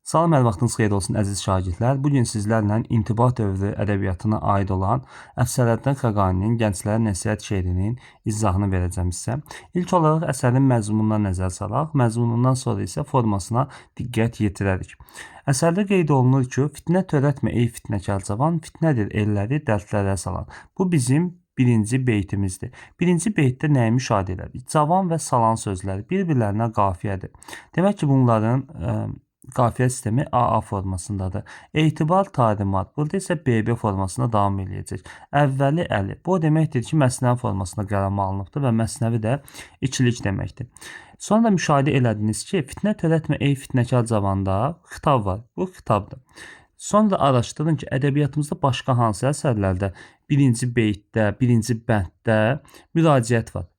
Salam, hər vaxtınız xeyir olsun əziz şagirdlər. Bugün sizlərlə intibah dövrü ədəbiyyatına aid olan Əfsələddin Xəqaninin Gənclərə Nəsihət şeirinin izahını verəcəm sizə. İlk olaraq əsərin məzmununa nəzər salaq, məzmunundan sonra isə formasına diqqət yetirərik. Əsərdə qeyd olunur ki, fitnə törətmə ey fitnəkar cavan, fitnədir elləri dərdlərə salan. Bu bizim birinci beytimizdir. Birinci beytdə nəyi müşahidə edirik? Cavan və salan sözləri bir-birlərinə qafiyədir. Demək ki, bunların qafiyə sistemi AA formasındadır. Etibar talimat. Burada isə BB formasında davam eləyəcək. Əvvəli əli. Bu deməkdir ki, məsnəvi formasında qələmə alınıbdır və məsnəvi də ikilik deməkdir. Sonra müşahidə elədiniz ki, fitnə törətmə ey fitnəkar zavanda xitab var. Bu xitabdır. Sonra da araşdırın ki, ədəbiyyatımızda başqa hansı əsərlərdə birinci beytdə, birinci bənddə müraciət var.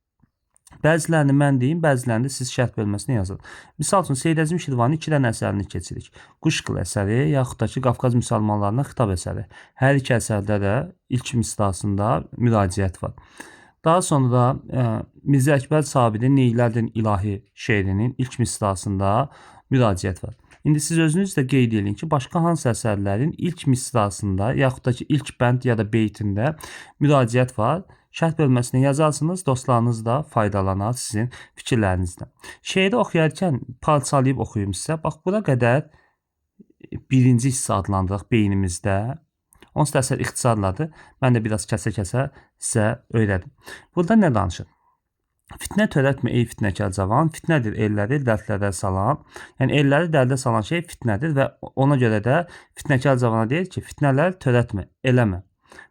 Bəzilərini mən deyim, bəzilərini də siz şərh bölməsində yazın. Misal üçün, Seyid Əzim Şirvanın 2 dənə əsərini keçirik. Quşqıl əsəri, yaxud da ki, Qafqaz müsəlmanlarına xitab əsəri. Hər iki əsərdə də ilk misrasında müraciət var. Daha sonra da Mirzə Əkbər Sabir'in Neylərdin İlahi şeirinin ilk misrasında müraciət var. İndi siz özünüz də qeyd edin ki, başqa hansı əsərlərin ilk misrasında, yaxud da ki, ilk bənd ya da beytində müraciət var. Şərh bölməsində yazarsınız, dostlarınız da faydalanar sizin fikirlərinizdən. Şeiri oxuyarkən parçalayıb oxuyum sizə. Bax, bura qədər birinci hissə adlandıraq beynimizdə. Onsuz da əsər ixtisarladır. Mən də biraz kəsə-kəsə sizə öyrədim. Burada nə danışır? Fitnə törətmə ey fitnəkar cavan, fitnədir elləri dərdlərə salan. Yəni elləri dərdə salan şey fitnədir və ona görə də fitnəkar cavana deyir ki, fitnələr törətmə, eləmə.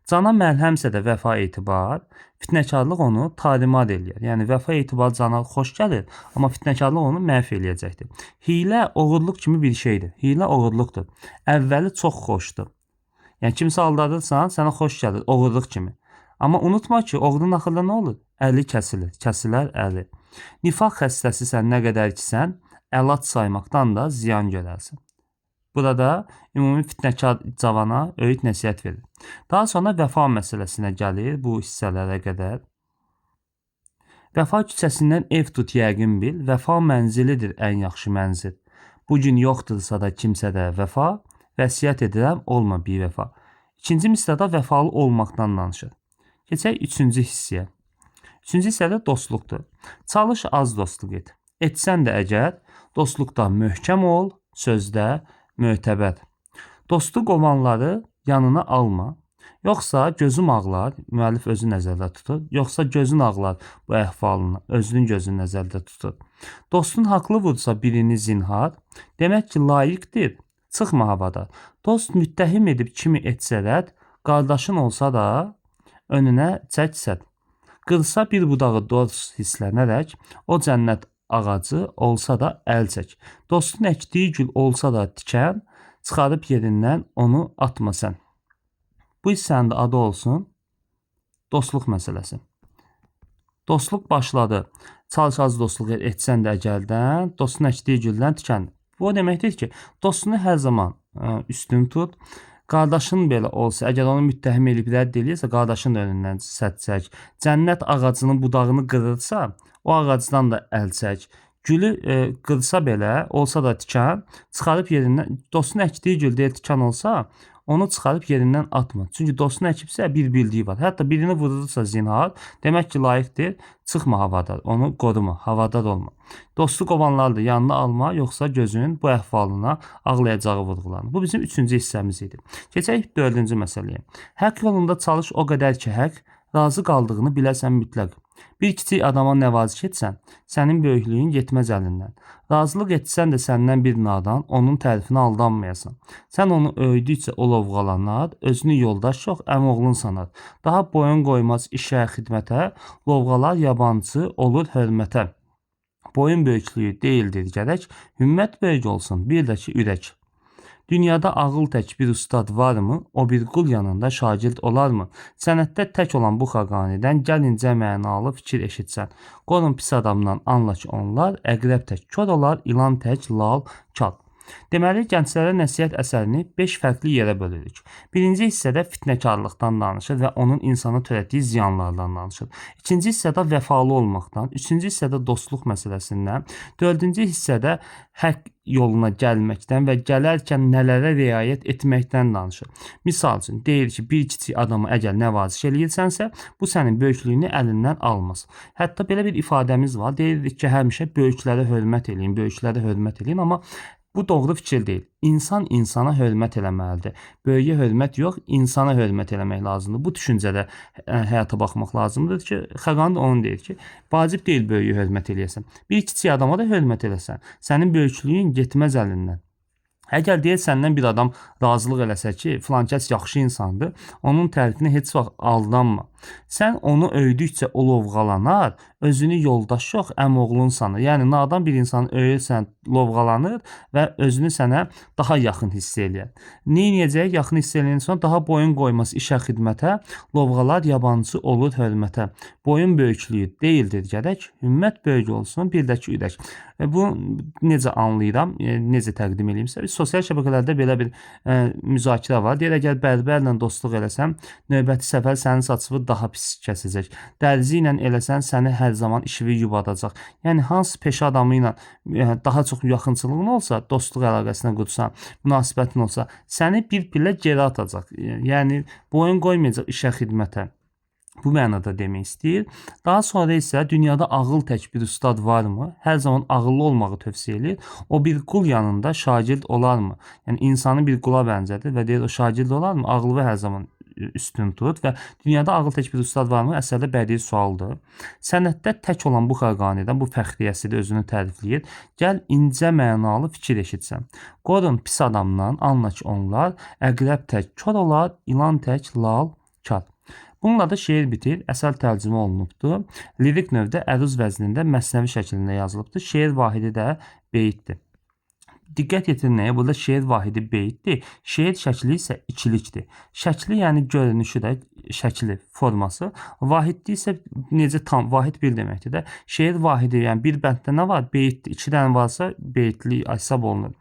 Cana məlhəmsə də vəfa etibar, fitnəkarlıq onu talimat eləyər. Yəni vəfa etibar cana xoş gəlir, amma fitnəkarlıq onu məhv eləyəcəkdir. Hilə oğurluq kimi bir şeydir. Hilə oğurluqdur. Əvvəli çox xoşdur. Yəni kimsə aldadırsan, sənə xoş gəlir, oğurluq kimi. Amma unutma ki, oğrunun axırda nə olur? Əli kəsilir, kəsilər əli. Nifaq xəstəsisən nə qədər ki sən, əlac saymaqdan da ziyan görərsən. Burada ümumi fitnəkar cavana öyüd nəsihət verir. Daha sonra vəfa məsələsinə gəlir bu hissələrə qədər. Vəfa küçəsindən ev tut yəqin bil, vəfa mənzilidir ən yaxşı mənzil. Bugün yoxdursa da kimsədə vəfa, vəsiyyət edirəm olma bir vəfa. İkinci misrada vəfalı olmaqdan danışır. Keçək üçüncü hissəyə. Üçüncü hissədə dostluqdur. Çalış az dostluq et. Etsən də əgər, dostluqda möhkəm ol, sözdə mötəbər. Dostu qovanları yanına alma. Yoxsa gözüm ağlar, müəllif özü nəzərdə tutur. Yoxsa gözün ağlar bu əhvalını, özünün gözünü nəzərdə tutur. Dostun haqlı vursa birini zinhar, demək ki, layiqdir, çıxma havada. Dost müttəhim edib kimi etsə rədd, qardaşın olsa da önünə çək səd. Qırsa bir budağı dost hislənərək, o cənnət ağacı olsa da əl çək. Dostun əkdiyi gül olsa da tikən, çıxarıb yerindən onu atma sən. Bu hissənin də adı olsun dostluq məsələsi. Dostluq başladı. Çalış az dostluq etsən də əgəldən, dostun əkdiyi güldən tikən. Bu o deməkdir ki, dostunu hər zaman üstün tut. Qardaşın belə olsa, əgər onu müttəhim edib rədd eləyirsə, qardaşın da önündən sədd çək. Cənnət ağacının budağını qırırsa, o ağacdan da əl çək. Gülü qırsa belə, olsa da tikan, çıxarıb yerindən, dostun əkdiyi gül deyil tikan olsa, onu çıxarıb yerindən atma. Çünki dostun əkibsə bir bildiyi var. Hətta birini vurursa zinhar, demək ki, layiqdir, çıxma havada, onu qoruma, havadar olma. Dostu qovanları da yanına alma, yoxsa gözün bu əhvalına ağlayacağı vurğulanır. Bu bizim üçüncü hissəmiz idi. Keçək dördüncü məsələyə. Haqq yolunda çalış o qədər ki, haqq razı qaldığını biləsən mütləq. Bir kiçik adama nəvaziş etsən, sənin böyüklüyün yetməz əlindən. Razılıq etsən də səndən bir nadan, onun tərifinə aldanmayasan. Sən onu öyüdükcə o lovğalanar, özünü yoldaş yox, əmoğlun sanar. Daha boyun qoymaz işə, xidmətə, lovğalar yabancı olur hörmətə. Boyun böyüklüyü deyildir gərək, hümmət böyük olsun, bir də ki ürək. Dünyada ağıl tək bir ustad varmı? O bir qul yanında şagird olarmı? Sənətdə tək olan bu Xaqanidən gəlincə mənalı fikir eşitsən. Qorun pis adamdan anla ki onlar, əqrəb tək kör olar, ilan tək lal kal. Deməli, gənclərə nəsihət əsərini 5 fərqli yerə bölürük. Birinci hissədə fitnəkarlıqdan danışır və onun insana törətdiyi ziyanlardan danışır. İkinci hissədə vəfalı olmaqdan, üçüncü hissədə dostluq məsələsindən, dördüncü hissədə haqq yoluna gəlməkdən və gələrkən nələrə riayət etməkdən danışır. Misal üçün, deyir ki, bir kiçik adama əgər nəvaziş eləyirsənsə, bu sənin böyüklüyünü əlindən almaz. Hətta belə bir ifadəmiz var. Deyirik ki, həmişə böyüklərə hörmət eləyin, böyüklərə hörmət eləyin, amma bu doğru fikir deyil. İnsan insana hörmət eləməlidir. Böyüyə hörmət yox, insana hörmət eləmək lazımdır. Bu düşüncədə həyata baxmaq lazımdır ki, Xəqani də onu deyir ki, vacib deyil böyüyə hörmət eləyəsən. Bir kiçik adama da hörmət eləsən. Sənin böyüklüyün getməz əlindən. Əgər deyir səndən bir adam razılıq eləsə ki, filankəs yaxşı insandır, onun tərifinə heç vaxt aldanma. Sən onu övdükcə o lovğalanar, özünü yoldaş yox, əmoğlun sanır. Yəni nadan bir insanı öyürsən, lovğalanır və özünü sənə daha yaxın hiss eləyər. Neyniyəcək? Yaxın hiss eləyəndən sonra daha boyun qoyması işə xidmətə, lovğalar yabancı olur hörmətə. Boyun böyüklüyü deyildir gərək, ümmət böyük olsun, bir də ki ürək. Bu necə anlayıram, necə təqdim edeyimsə, sosial şəbəkələrdə belə bir müzakirə var. Deyir, əgər bərbərlə dostluq eləsən, növbəti səfər sənin saçını daha pis kəsəcək. Dərzi ilə eləsən, səni hər zaman işivi yubadacaq. Yəni, hansı peşə adamı ilə daha çox yaxınçılığın olsa, dostluq əlaqəsinə qursan, münasibətin olsa, səni bir pillə geri atacaq. Yəni, boyun qoymayacaq işə xidmətə. Bu mənada demək istəyir. Daha sonra isə dünyada ağıl tək bir ustad varmı? Hər zaman ağıllı olmağı tövsiyə edir. O bir qul yanında şagird olarmı? Yəni insanı bir qula bənzədir və deyir o şagird olarmı? Ağıllı hər zaman üstün tut və dünyada ağıl tək bir ustad varmı? Əsərdə bədii sualdır. Sənətdə tək olan bu Xəqanidən, bu fəxriyyəsidir, özünü tərifləyir. Gəl incə mənalı fikir eşitsən. Qorun pis adamdan, anla ki onlar, əqrəb tək kor olar, ilan tək lal kar. Bununla da şeir bitir, əsər tərcümə olunubdur. Lirik növdə əruz vəznində məsnəvi şəklində yazılıbdır. Şeir vahidi də beytdir. Diqqət yetirin nəyə? Burada şeir vahidi beytdir. Şeir şəkli isə ikilikdir. Şəkli yəni görünüşü də şəkli, forması. Vahidli isə necə tam, vahid bir deməkdir də. Şeir vahidi yəni bir bənddə nə var? Beytdir. 2 dənə varsa beytli hesab olunur.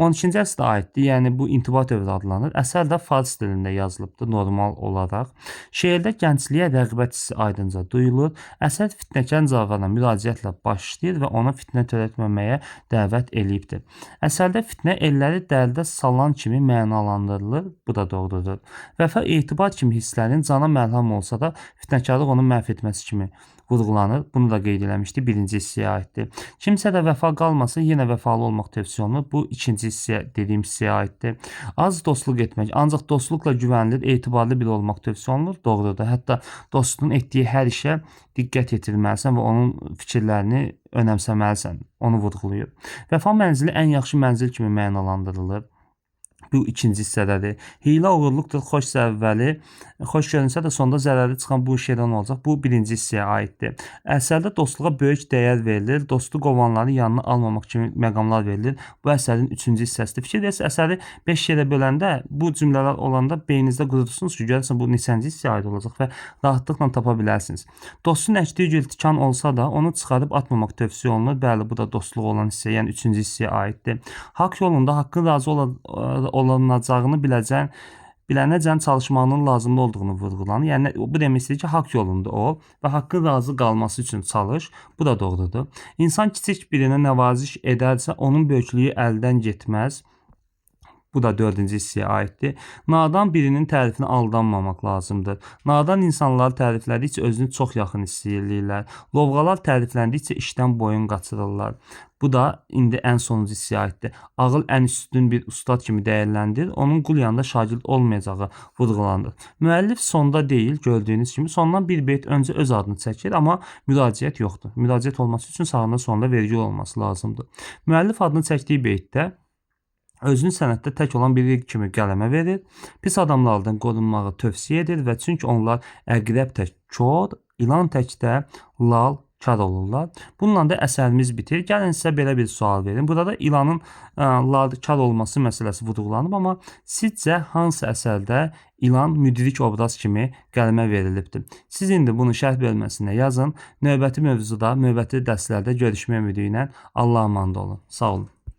12-ci əsrə aiddir, yəni bu intiba dövrü adlanır. Əsər də fars dilində yazılıbdır normal olaraq. Şeirdə gəncliyə rəğbət hissi aydınca duyulur. Əsər fitnəkar cavabına müraciətlə başlayır və ona fitnə törətməməyə dəvət eləyibdir. Əsərdə fitnə elləri dərdə salan kimi mənalandırılır. Bu da doğrudur. Vəfa etibar kimi hisslərin cana məlham olsa da fitnəkarlıq onu məhv etməsi kimi vurğulanır. Bunu da qeyd eləmişdi. Birinci hissəyə aiddir. Kimsə də vəfa qalmasa yenə vəfalı olmaq tövsiyə olunur. Bu ikinci hissə dediyim hissəyə aiddir. Az dostluq etmək, ancaq dostluqla güvənilir, etibarlı biri olmaq tövsiyə olunur. Doğrudur. Hətta dostun etdiyi hər işə diqqət yetirməlisən və onun fikirlərini önəmsəməlisən. Onu vurğulayır. Vəfa mənzili ən yaxşı mənzil kimi mənalandırılır. Bu ikinci hissədədir. Hiylə uğurluqdur, xoş əvvəli, xoş görünsə də sonda zərərli çıxan bu şeydən olacaq. Bu birinci hissəyə aiddir. Əsərdə dostluğa böyük dəyər verilir. Dostu qovanları yanına almamaq kimi məqamlar verilir. Bu əsərin üçüncü hissəsidir. Fikir verirsiniz, əsəri 5 yerə böləndə bu cümlələr olanda beyninizdə qurursunuz ki, görürsən bu neçənci hissəyə aid olacaq və rahatlıqla tapa bilərsiniz. Dostun əkdiyi gül tikan olsa da onu çıxarıb atmamaq tövsiyə olunur. Bəli, bu da dostluq olan hissə, yəni üçüncü hissəyə aiddir. Haqq yolunda haqqın razı olunacağını bilənəcən çalışmağının lazımlı olduğunu vurğulanır. Yəni bu demək istəyir ki, haqq yolunda ol və haqqın razı qalması üçün çalış. Bu da doğrudur. İnsan kiçik birinə nəvaziş edərsə, onun böyüklüyü əldən getməz. Bu da 4-cü hissəyə aiddir. Nadan birinin tərifinə aldanmamaq lazımdır. Nadan insanları təriflədikcə özünü çox yaxın hiss edirlər. Lovğalar tərifləndikcə işdən boyun qaçırırlar. Bu da indi ən sonuncu hissəyə aiddir. Ağıl ən üstün bir ustad kimi dəyərləndirir. Onun qul yanında şagird olmayacağı vurğulanır. Müəllif sonda deyil, gördüyünüz kimi sondan bir beyt öncə öz adını çəkir, amma müraciət yoxdur. Müraciət olması üçün sağında sonda vergül olması lazımdır. Müəllif adını çəkdiyi beytdə özünü sənətdə tək olan biri kimi qələmə verir, pis adamlardan qorunmağı tövsiyə edir və çünki onlar əqrəb tək kor, ilan tək də lal kar olurlar. Bununla da əsərimiz bitir. Gəlin sizə belə bir sual verin. Burada ilanın lal kar olması məsələsi vurğulanıb, amma sizcə hansı əsərdə ilan müdrik obraz kimi qələmə verilibdir? Siz indi bunu şərh bölməsində yazın. Növbəti mövzuda, növbəti dərslərdə görüşmək ümidi ilə Allah'a əmanət olun. Sağ olun.